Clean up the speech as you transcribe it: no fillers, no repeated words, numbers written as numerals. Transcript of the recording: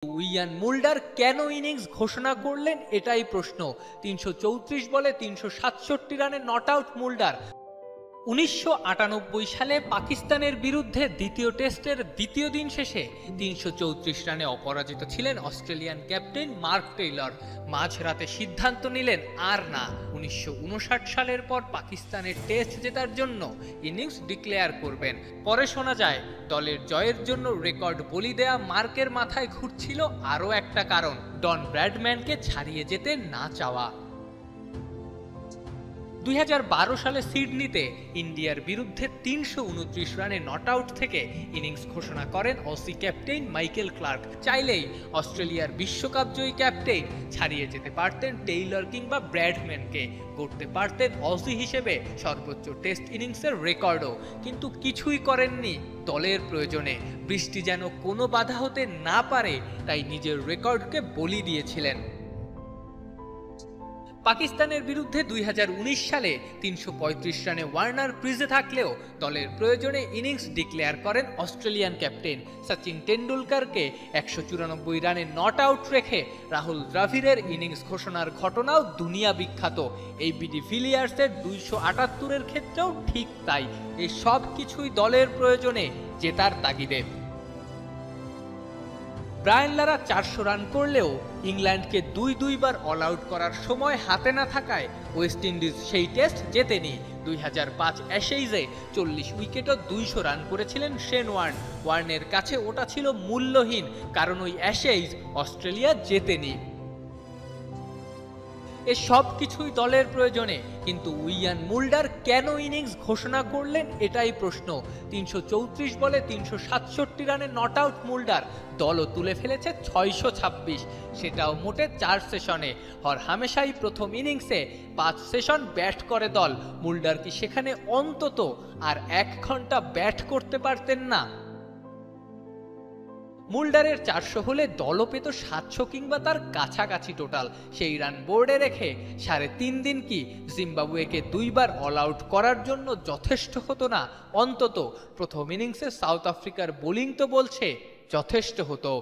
ইয়ান Mulder কেন innings ঘোষণা করলেন এটাই প্রশ্ন। ৩৩৪ বলে ৩৬৭ রানে নট আউট মুল্ডার। ১৯৯৮ সালে পাকিস্তানের বিরুদ্ধে দ্বিতীয় টেস্টের দ্বিতীয় দিন শেষে ৩৩৪ রানে অপরাজিত ছিলেন অস্ট্রেলিয়ান ক্যাপ্টেন মার্ক টেইলর। মাঝরাতে সিদ্ধান্ত নিলেন আর না, ১৯৫৯ সালের পর পাকিস্তানের টেস্ট জেতার জন্য ইনিংস ডিক্লেয়ার করবেন। পরে শোনা যায় দলের জয়ের জন্য রেকর্ড বলি দেয়া মার্কের মাথায় ঘুরছিল আরও একটা কারণ, ডন ব্র্যাডম্যানকে ছাড়িয়ে যেতে না চাওয়া। ২০১২ সালে সিডনিতে ইন্ডিয়ার বিরুদ্ধে ৩২৯ রানে নট আউট থেকে ইনিংস ঘোষণা করেন অসি ক্যাপ্টেন মাইকেল ক্লার্ক। চাইলেই অস্ট্রেলিয়ার বিশ্বকাপ জয়ী ক্যাপ্টেন ছাড়িয়ে যেতে পারতেন টেইলর কিংবা ব্র্যাডম্যানকে, করতে পারতেন অসি হিসেবে সর্বোচ্চ টেস্ট ইনিংসের রেকর্ডও, কিন্তু কিছুই করেননি। দলের প্রয়োজনে বৃষ্টি যেন কোনো বাধা হতে না পারে, তাই নিজের রেকর্ডকে বলি দিয়েছিলেন। পাকিস্তানের বিরুদ্ধে ২০১৯ সালে ৩৩৫ রানে ওয়ার্নার ক্রিজে থাকলেও দলের প্রয়োজনে ইনিংস ডিক্লেয়ার করেন অস্ট্রেলিয়ান ক্যাপ্টেন। সচিন টেন্ডুলকারকে ১৯৪ রানে নট আউট রেখে রাহুল দ্রাভিড়ের ইনিংস ঘোষণার ঘটনাও দুনিয়া বিখ্যাত। এবি ডিভিলিয়ার্সের ২৭৮-এর ক্ষেত্রেও ঠিক তাই। এই সব কিছুই দলের প্রয়োজনে জেতার তাগিদে। ব্রায়ান লারা ৪০০ রান করলেও ইংল্যান্ডকে দুইবার অল আউট করার সময় হাতে না থাকায় ওয়েস্ট ইন্ডিজ সেই টেস্ট জেতেনি। ২০০৫ অ্যাশেজে ৪০ উইকেটও ২০০ রান করেছিলেন শেন ওয়ার্ন। ওয়ার্নের কাছে ওটা ছিল মূল্যহীন, কারণ ওই অ্যাশেজ অস্ট্রেলিয়া জেতেনি। এ সব কিছুই দলের প্রয়োজনে, কিন্তু ইয়ান মুল্ডার কেন ইনিংস ঘোষণা করলেন এটাই প্রশ্ন। ৩৩৪ বলে ৩৬৭ রানে নট আউট মুল্ডার, দলও তুলে ফেলেছে ৬২৬, সেটাও মোটে ৪ সেশনে। হরহামেশাই প্রথম ইনিংসে ৫ সেশন ব্যাট করে দল। মুল্ডার কি সেখানে অন্তত আর ১ ঘন্টা ব্যাট করতে পারতেন না? মুল্ডারের ৪০০ হলে দলও পেত ৭০০ কিংবা তার কাছাকাছি টোটাল। সেই রান বোর্ডে রেখে ৩.৫ দিন কি জিম্বাবুয়েকে দুইবার অল আউট করার জন্য যথেষ্ট হতো না? অন্তত প্রথম ইনিংসে সাউথ আফ্রিকার বোলিং তো বলছে যথেষ্ট হতো।